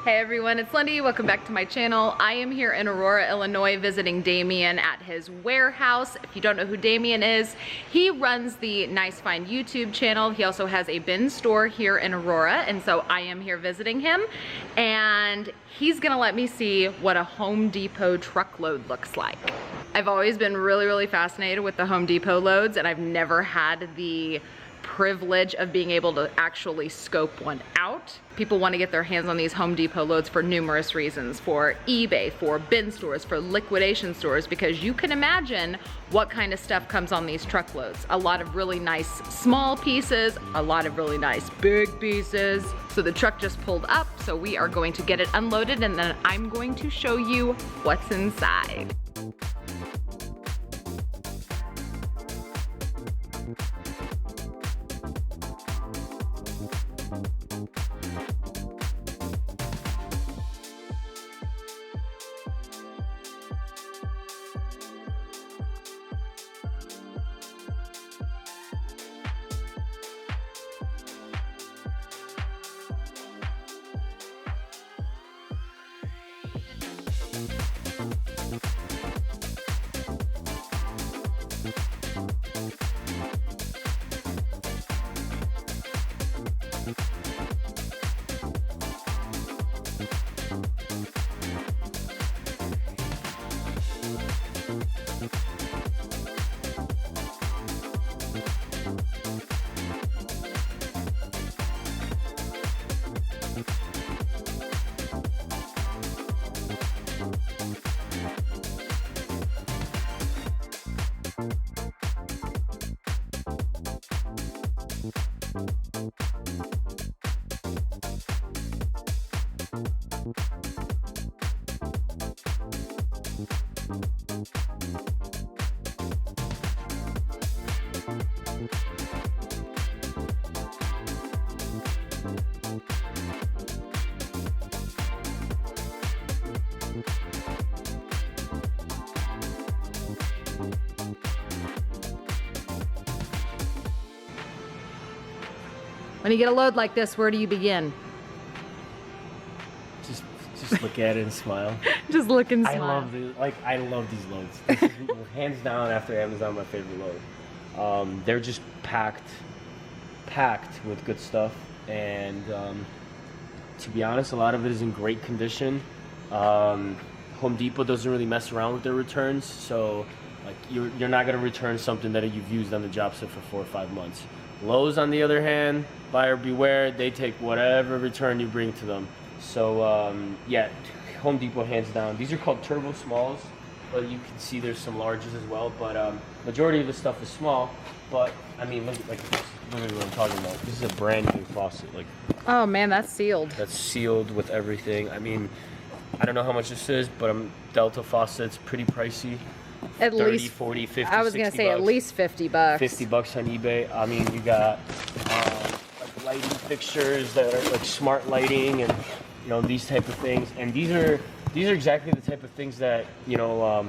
Hey everyone, it's Lindey. Welcome back to my channel. I am here in Aurora, Illinois, visiting Damien at his warehouse. If you don't know who Damien is, he runs the Nice Find YouTube channel. He also has a bin store here in Aurora, and so I am here visiting him, and he's gonna let me see what a Home Depot truckload looks like. I've always been really fascinated with the Home Depot loads, and I've never had the privilege of being able to actually scope one out. People want to get their hands on these Home Depot loads for numerous reasons, for eBay, for bin stores, for liquidation stores, because you can imagine what kind of stuff comes on these truckloads. A lot of really nice small pieces, a lot of really nice big pieces. So the truck just pulled up, so we are going to get it unloaded, and then I'm going to show you what's inside. When you get a load like this, where do you begin? Just look at it and smile. Just look and smile. I love these loads. This is hands down after Amazon my favorite load. They're just packed with good stuff, and to be honest, a lot of it is in great condition. Home Depot doesn't really mess around with their returns, so like you're not gonna return something that you've used on the job site for 4 or 5 months. Lowe's, on the other hand, buyer beware. They take whatever return you bring to them. So yeah, Home Depot hands down. These are called turbo smalls, but you can see there's some larges as well. But majority of the stuff is small. But I mean, look, like this is literally what I'm talking about. This is a brand new faucet. Like, oh man, that's sealed. That's sealed with everything. I mean, I don't know how much this is, but Delta faucet's pretty pricey. At 30, least 40, 50, I was gonna say bucks. At least 50 bucks. 50 bucks on eBay. I mean, you got like lighting fixtures that are like smart lighting, and you know, these type of things. And these are exactly the type of things that, you know,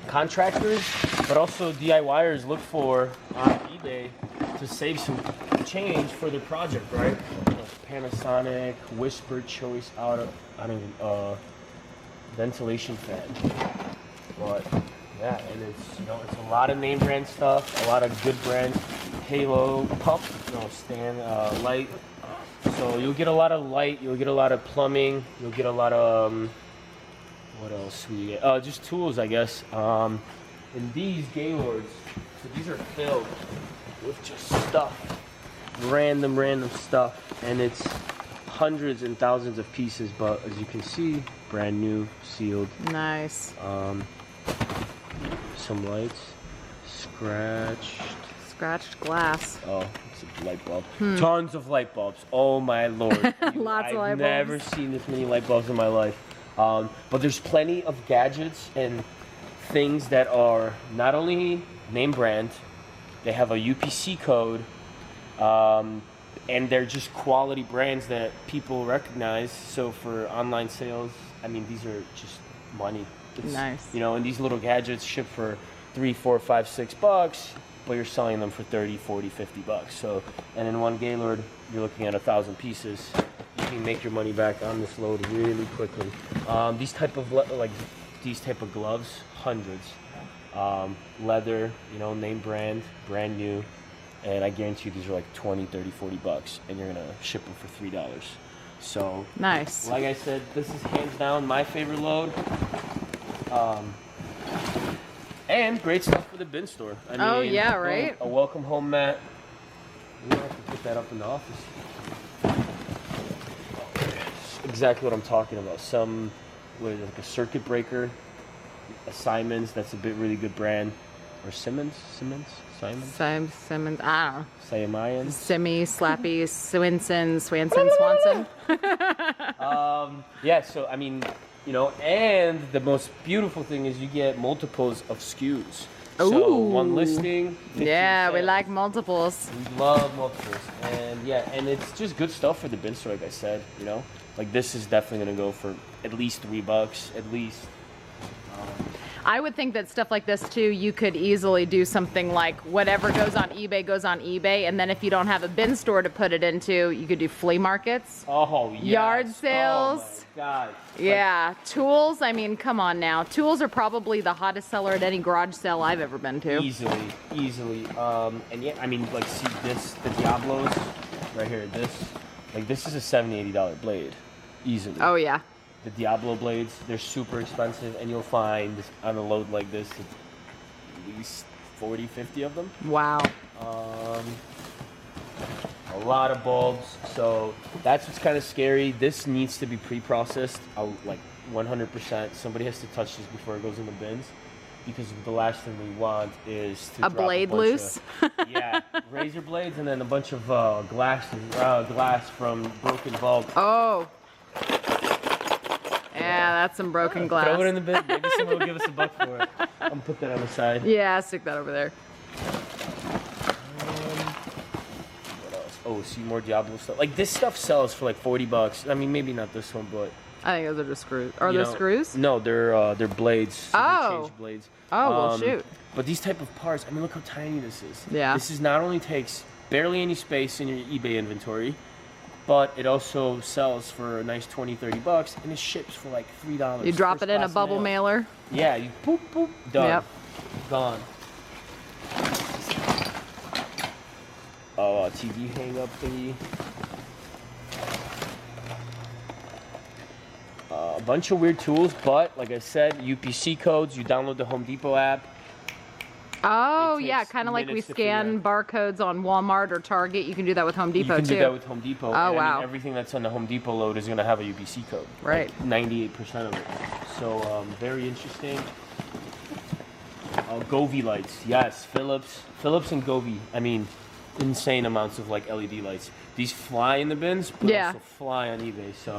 contractors, but also DIYers look for on eBay to save some change for their project, right? You know, Panasonic, Whisper Choice ventilation fan. But yeah, and it's, you know, it's a lot of name brand stuff, a lot of good brands. Halo pump, you know, stand light. So you'll get a lot of light, you'll get a lot of plumbing, you'll get a lot of what else we get? Just tools, I guess. And these Gaylords, so these are filled with just stuff, random stuff, and it's hundreds and thousands of pieces. But as you can see, brand new, sealed. Nice. Some lights, scratched glass. Oh, it's a light bulb. Tons of light bulbs. Oh my lord. Lots of light bulbs. I've never seen this many light bulbs in my life. But there's plenty of gadgets and things that are not only name brand, they have a UPC code, and they're just quality brands that people recognize. So for online sales, I mean, these are just money. It's, nice. You know, and these little gadgets ship for $3, $4, $5, $6, but you're selling them for 30, 40, 50 bucks. So, and in one Gaylord, you're looking at 1,000 pieces. you can make your money back on this load really quickly. These type of gloves, hundreds. Leather, you know, name brand, brand new, and I guarantee you these are like 20, 30, 40 bucks, and you're gonna ship them for $3. So nice. Like I said, this is hands down my favorite load. And great stuff for the bin store. I mean, oh yeah, right. A welcome home mat. We don't have to put that up in the office. Exactly what I'm talking about. Some with like a circuit breaker, a Simon's, that's a really good brand, or Simmons, Simmons, Simmons, I don't know. Siamans. Simmy, Slappy, Swanson, Swanson. Yeah, so I mean, you know, and the most beautiful thing is you get multiples of SKUs. Ooh. So one listing. Yeah, we sales. like multiples. We love multiples, and yeah, and it's just good stuff for the bin store, like I said. You know, like this is definitely gonna go for at least $3, at least. I would think that stuff like this too, you could easily do something like whatever goes on eBay, and then if you don't have a bin store to put it into, you could do flea markets. Oh, yes. Yard sales. Oh my God. Yeah, tools, I mean, come on now. Tools are probably the hottest seller at any garage sale I've ever been to. Easily. And yeah, I mean, like, see this, the Diablos, right here, this is a $70, $80 blade, easily. Oh yeah. The Diablo blades, they're super expensive, and you'll find on a load like this at least 40, 50 of them. Wow. A lot of bulbs, so that's what's kind of scary. This needs to be pre-processed, like 100%. Somebody has to touch this before it goes in the bins, because the last thing we want is to a blade loose. Yeah, razor blades, and then a bunch of glass from broken bulb. Oh. Yeah, that's some broken glass. Throw it in the bin. Maybe someone will give us a buck for it. I'm gonna put that on the side. Yeah, stick that over there. What else? Oh, see more Diablo stuff. Like this stuff sells for like $40. I mean, maybe not this one, but I think those are just screws. Are those screws? No, they're blades. So oh. they change blades. Oh, well, shoot. But these type of parts, I mean, look how tiny this is. Yeah. This is not only takes barely any space in your eBay inventory, but it also sells for a nice 20, 30 bucks, and it ships for like $3. You drop it in a bubble mailer. Yeah, you boop, boop, done. Yep. Gone. Oh, TV hang up thingy. A bunch of weird tools, but like I said, UPC codes. You download the Home Depot app. Oh, yeah, kind of like we scan barcodes on Walmart or Target. You can do that with Home Depot, too. You can do that with Home Depot. Oh, and wow. I mean, everything that's on the Home Depot load is going to have a UPC code. Right. Like 98% of it. So, very interesting. Govee lights. Yes, Philips and Govee. I mean, insane amounts of, like, LED lights. These fly in the bins, but also fly on eBay. So,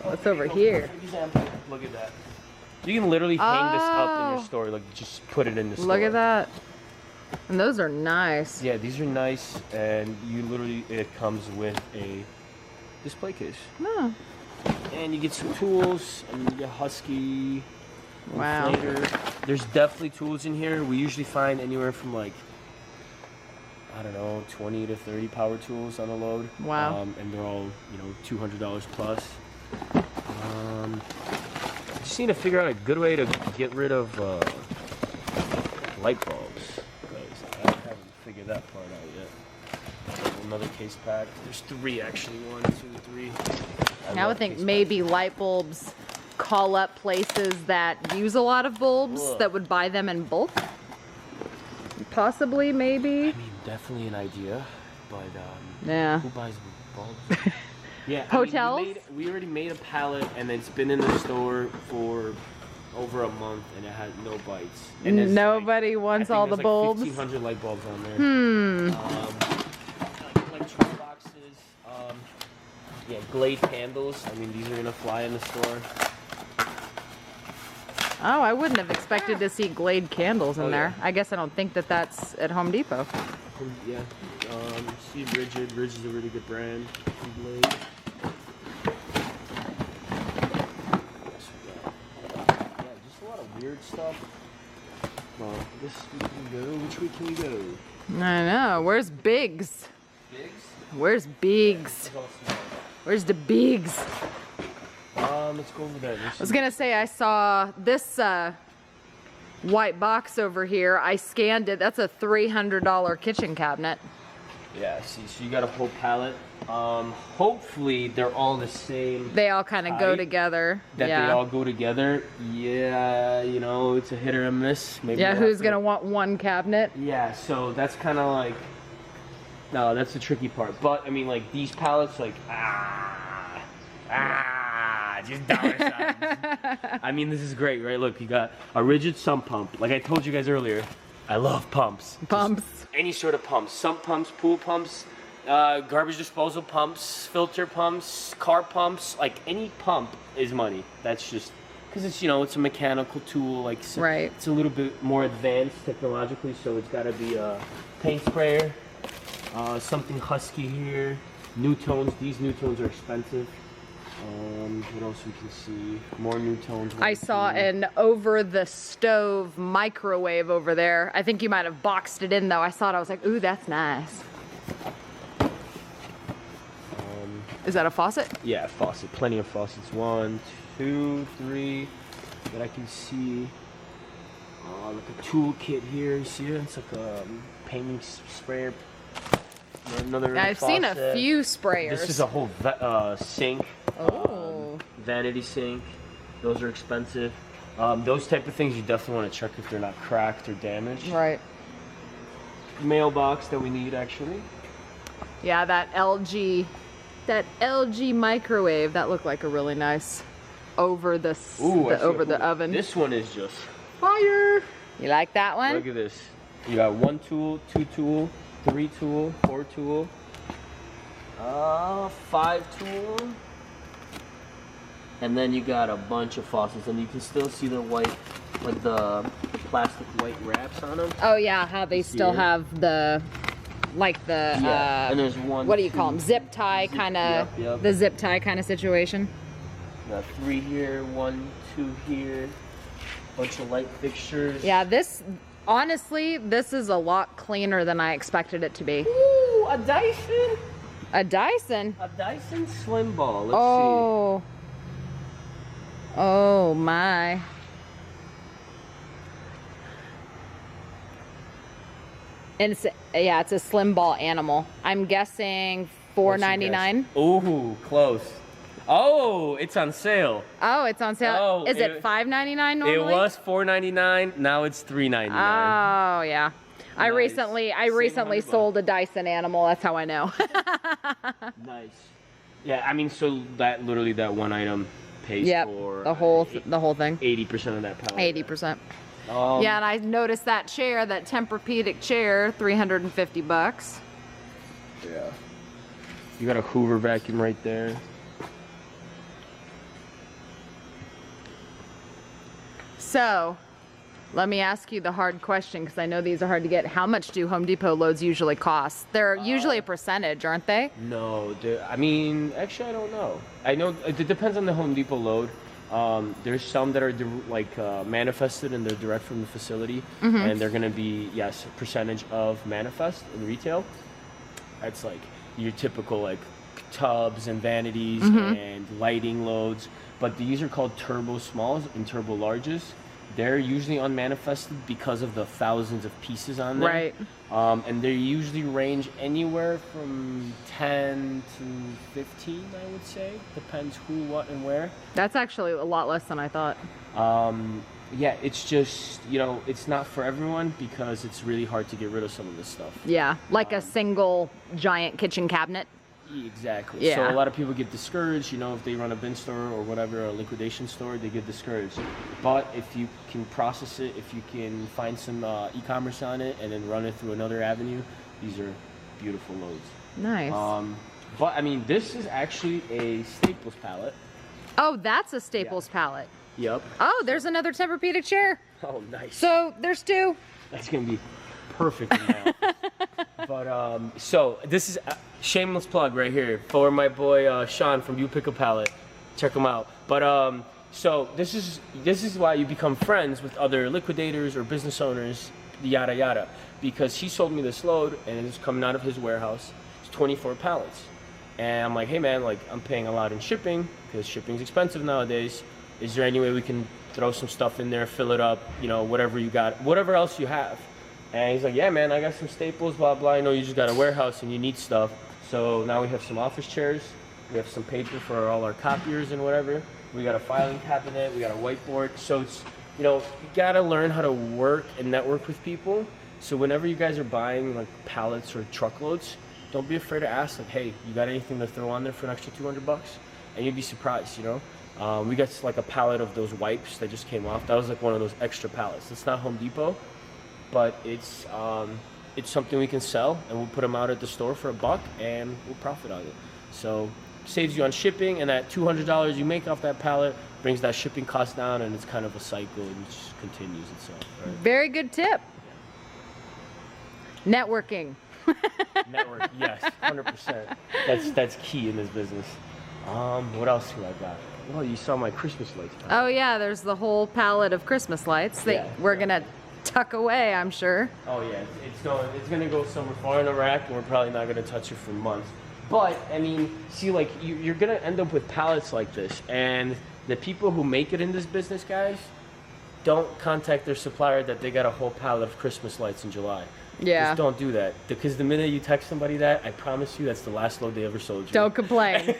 what's over here? For example, look at that. You can literally hang this up in your store, like just put it in the store. Look at that. And those are nice. Yeah, these are nice, and you literally, it comes with a display case. Oh. And you get some tools, and you get Husky. Wow. Inflator. There's definitely tools in here. We usually find anywhere from like, I don't know, 20 to 30 power tools on a load. Wow. And they're all, you know, $200 plus. Just need to figure out a good way to get rid of light bulbs, because I haven't figured that part out yet. Another case pack. There's 3 actually. 1, 2, 3. I would think maybe light bulbs call up places that use a lot of bulbs that would buy them in bulk. Possibly, maybe. I mean, definitely an idea, but yeah. Who buys bulbs? Yeah, hotels? I mean, we already made a pallet, and it's been in the store for over a month, and it had no bites. And nobody wants all the bulbs. 1,500 light bulbs on there. Electrical boxes. Yeah, Glade candles. I mean, these are gonna fly in the store. Oh, I wouldn't have expected to see Glade candles in there. I guess I don't think that that's at Home Depot. Yeah. See Rigid. Rigid is a really good brand. Glade. Weird stuff. Well, this we can go. Which way can we go? I know. Where's Biggs? Biggs? Where's Biggs? Where's the Biggs? Let's go over there. I was gonna say I saw this white box over here. I scanned it. That's a $300 kitchen cabinet. Yeah, see, so you got a whole palette. Hopefully they're all the same. They all kind of go together. That they all go together. Yeah, you know, it's a hit or a miss. Maybe yeah, who's gonna want one cabinet? Yeah, so that's kind of like, no, that's the tricky part. But I mean, like these palettes, like just dollar signs. I mean, this is great, right? Look, you got a rigid sump pump. Like I told you guys earlier, I love pumps. Pumps. Just any sort of pumps. Sump pumps, pool pumps, garbage disposal pumps, filter pumps, car pumps. Like any pump is money. That's just because it's, you know, it's a mechanical tool. Like right. It's a little bit more advanced technologically, so it's got to be a paint sprayer, something husky here. New tones. These new tones are expensive. What else we can see? More new tones. I saw an over the stove microwave over there. I think you might have boxed it in though. I saw it, I was like, ooh, that's nice. Is that a faucet? Yeah, faucet. Plenty of faucets. 1, 2, 3 that I can see. Like a tool kit here. You see it? It's like a painting sprayer. Another I've faucet. seen a few sprayers. This is a whole sink. Oh. Vanity sink. Those are expensive. Those type of things you definitely want to check if they're not cracked or damaged. Right. Mailbox that we need actually. Yeah, that LG microwave, that looked like a really nice over the oven. This one is just fire. You like that one? Look at this. You got 1 tool, 2 tool, 3 tool, 4 tool, 5 tool, and then you got a bunch of faucets, and you can still see the white, like the plastic white wraps on them. Oh yeah, how they still have the, like the, and there's one. what do you call them? Zip tie kind of, yep. the zip tie kind of situation. Got 3 here, 1, 2 here, bunch of light fixtures. Yeah, this. Honestly, this is a lot cleaner than I expected it to be. Ooh, a Dyson. A Dyson? A Dyson Slim Ball. Let's see. Oh my. And it's, yeah, it's a Slim Ball animal. I'm guessing $4.99. Ooh, close. Oh, it's on sale. Oh, it's on sale. Oh, is it $5.99 normally? It was $4.99. Now it's $3.99. Oh yeah. Nice. I recently sold a Dyson animal. That's how I know. Nice. Yeah, I mean, so that literally that one item pays for the whole thing. 80% of that pallet. 80%. Yeah, and I noticed that chair, that Tempur-Pedic chair, $350. Yeah. You got a Hoover vacuum right there. So, let me ask you the hard question, because I know these are hard to get. How much do Home Depot loads usually cost? They're usually a percentage, aren't they? No, I mean, actually, I don't know. I know it depends on the Home Depot load. There's some that are like manifested and they're direct from the facility, and they're gonna be, yes, a percentage of manifest in retail. That's like your typical like tubs and vanities and lighting loads. But these are called turbo smalls and turbo larges. They're usually unmanifested because of the thousands of pieces on there. Right. And they usually range anywhere from 10 to 15, I would say. Depends who, what, and where. That's actually a lot less than I thought. Yeah, it's just, you know, it's not for everyone because it's really hard to get rid of some of this stuff. Yeah, like a single giant kitchen cabinet. Exactly. Yeah. So a lot of people get discouraged, you know, if they run a bin store or whatever, a liquidation store, they get discouraged. But if you can process it, if you can find some e-commerce on it and then run it through another avenue, these are beautiful loads. Nice. But I mean, this is actually a Staples pallet. Oh, that's a Staples pallet. Yep. Oh, there's another Tempur-Pedic chair. Oh, nice. So there's 2. That's gonna be perfect now. But so this is a shameless plug right here for my boy Sean from You Pick a Pallet. Check him out. But so this is why you become friends with other liquidators or business owners, yada yada. Because he sold me this load and it's coming out of his warehouse. It's 24 pallets. And I'm like, hey man, like I'm paying a lot in shipping because shipping's expensive nowadays. Is there any way we can throw some stuff in there, fill it up, you know, whatever you got, whatever else you have? And he's like, yeah man, I got some staples, blah blah. I know you just got a warehouse and you need stuff. So now we have some office chairs, we have some paper for all our copiers and whatever. We got a filing cabinet, we got a whiteboard. So it's, you know, you gotta learn how to work and network with people. So whenever you guys are buying like pallets or truckloads, don't be afraid to ask, like, hey, you got anything to throw on there for an extra 200 bucks? And you'd be surprised, you know? We got like a pallet of those wipes that just came off. That was like one of those extra pallets. It's not Home Depot, but it's something we can sell, and we'll put them out at the store for $1 and we'll profit on it. So saves you on shipping, and that $200 you make off that pallet brings that shipping cost down, and it's kind of a cycle and it just continues itself. Right? Very good tip. Yeah. Networking. Network, yes, 100%. That's key in this business. What else do I got? Well, you saw my Christmas lights. Oh yeah, there's the whole pallet of Christmas lights that we're gonna tuck away, I'm sure. Oh yeah, it's gonna go somewhere far in the rack, and we're probably not gonna touch it for months. But I mean, see, like you're gonna end up with pallets like this, and the people who make it in this business, guys, don't contact their supplier that they got a whole pallet of Christmas lights in July. Yeah. Just don't do that, because the minute you text somebody that, I promise you that's the last load they ever sold you. Don't complain.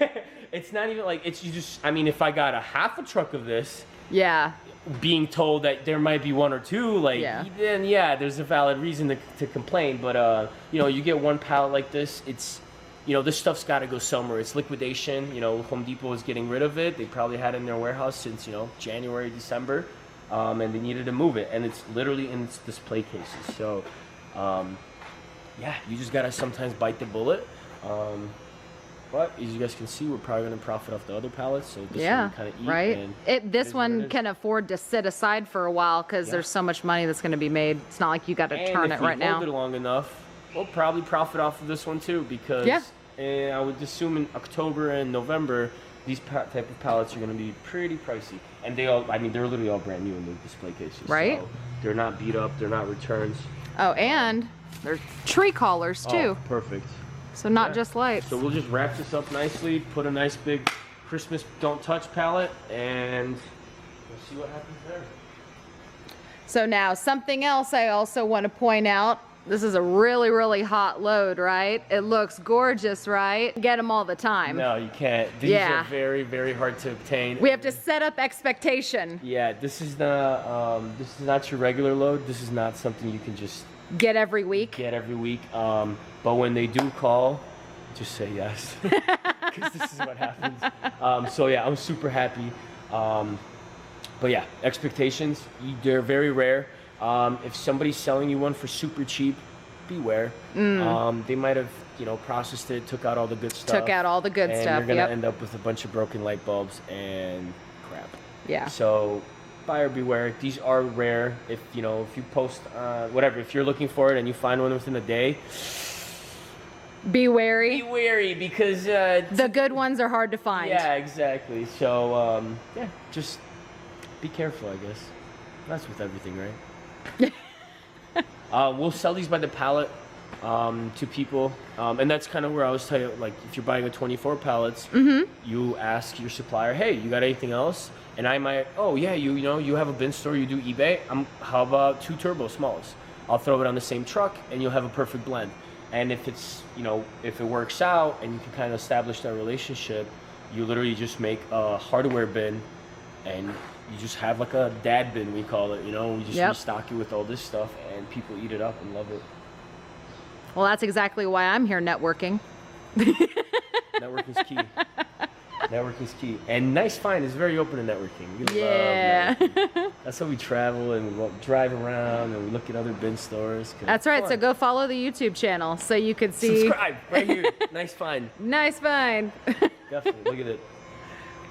It's not even like, it's, you just, I mean, if I got a half a truck of this, yeah, being told that there might be one or two, like, then yeah, there's a valid reason to complain. But you know, you get one pallet like this, it's, you know, this stuff's got to go somewhere. It's liquidation. You know, Home Depot is getting rid of it. They probably had it in their warehouse since, you know, January, December, and they needed to move it, and it's literally in its display cases. So yeah, you just gotta sometimes bite the bullet. But as you guys can see, we're probably gonna profit off the other pallets. So this one kind of eat. Right. This one can afford to sit aside for a while because there's so much money that's gonna be made. It's not like you got to turn it right now. And if we hold it long enough, we'll probably profit off of this one too, because I would assume in October and November, these type of pallets are gonna be pretty pricey. And they all, I mean, they're literally all brand new in the display cases. Right. So they're not beat up. They're not returns. Oh, and they're tree collars too. Oh, perfect. So not just lights. So we'll just wrap this up nicely, put a nice big Christmas don't touch pallet, and we'll see what happens there. So now something else I also want to point out. This is a really, really hot load, right? It looks gorgeous, right? Get them all the time. No, you can't. These are very, very hard to obtain. We have to set up expectation. Yeah, this is not your regular load. This is not something you can just get every week. But when they do call, just say yes, because this is what happens. So yeah, I'm super happy. But yeah, expectations, they're very rare. If somebody's selling you one for super cheap, beware. They might have, you know, processed it, took out all the good stuff. And you're gonna end up with a bunch of broken light bulbs and crap. Yeah. So buyer beware. These are rare. If you know, if you post whatever, if you're looking for it and you find one within a day, be wary. Be wary, because the good ones are hard to find. Yeah, exactly. So yeah, just be careful, I guess. That's with everything, right? We'll sell these by the pallet to people, and that's kind of where I was telling you, like, if you're buying a 24 pallets, you ask your supplier, hey, you got anything else? And I might, oh yeah, you know, you have a bin store, you do eBay. How about 2 turbo smalls? I'll throw it on the same truck, and you'll have a perfect blend. And if it's, you know, if it works out and you can kind of establish that relationship, you literally just make a hardware bin, and you just have like a dad bin, we call it, you know, we just restock you with all this stuff, and people eat it up and love it. Well, that's exactly why I'm here networking. Networking's key. Networking's key. And Nice Find is very open to networking. We love networking. That's how we travel and we drive around and we look at other bin stores. That's right. So go follow the YouTube channel so you can see. Subscribe right here. Nice Find. Nice Find. Definitely. Look at it.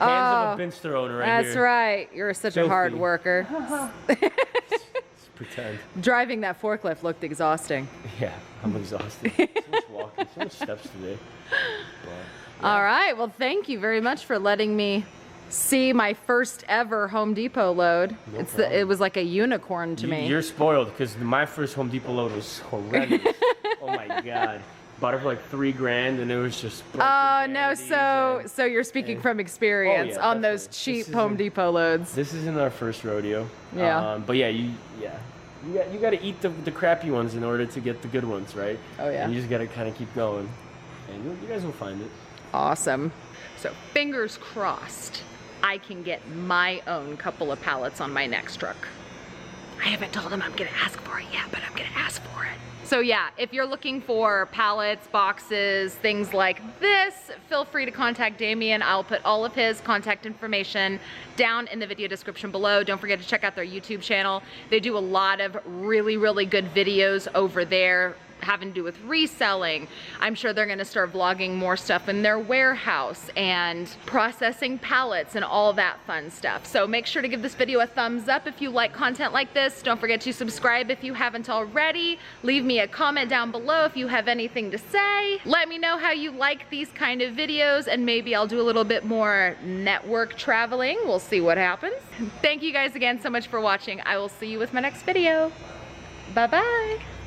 Hands of a bin store owner right here. That's right. You're such a hard worker. Just pretend. Driving that forklift looked exhausting. Yeah, I'm exhausted. So much walking, so much steps today. But, all right. Well, thank you very much for letting me see my first ever Home Depot load. It was like a unicorn to me. You're spoiled, because my first Home Depot load was horrendous. Oh my God. Bought it for like $3,000, and it was just. Oh no! So you're speaking from experience on those cheap Home Depot loads. This isn't our first rodeo. Yeah. But yeah, you got to eat the crappy ones in order to get the good ones, right? Oh yeah. And you just got to kind of keep going, and you guys will find it. Awesome. So fingers crossed, I can get my own couple of pallets on my next truck. I haven't told him I'm gonna ask for it yet, but I'm gonna ask for it. So yeah, if you're looking for pallets, boxes, things like this, feel free to contact Damien. I'll put all of his contact information down in the video description below. Don't forget to check out their YouTube channel. They do a lot of really, really good videos over there having to do with reselling. I'm sure they're gonna start vlogging more stuff in their warehouse and processing pallets and all that fun stuff. So make sure to give this video a thumbs up if you like content like this. Don't forget to subscribe if you haven't already. Leave me a comment down below if you have anything to say. Let me know how you like these kind of videos, and maybe I'll do a little bit more network traveling. We'll see what happens. Thank you guys again so much for watching. I will see you with my next video. Bye-bye.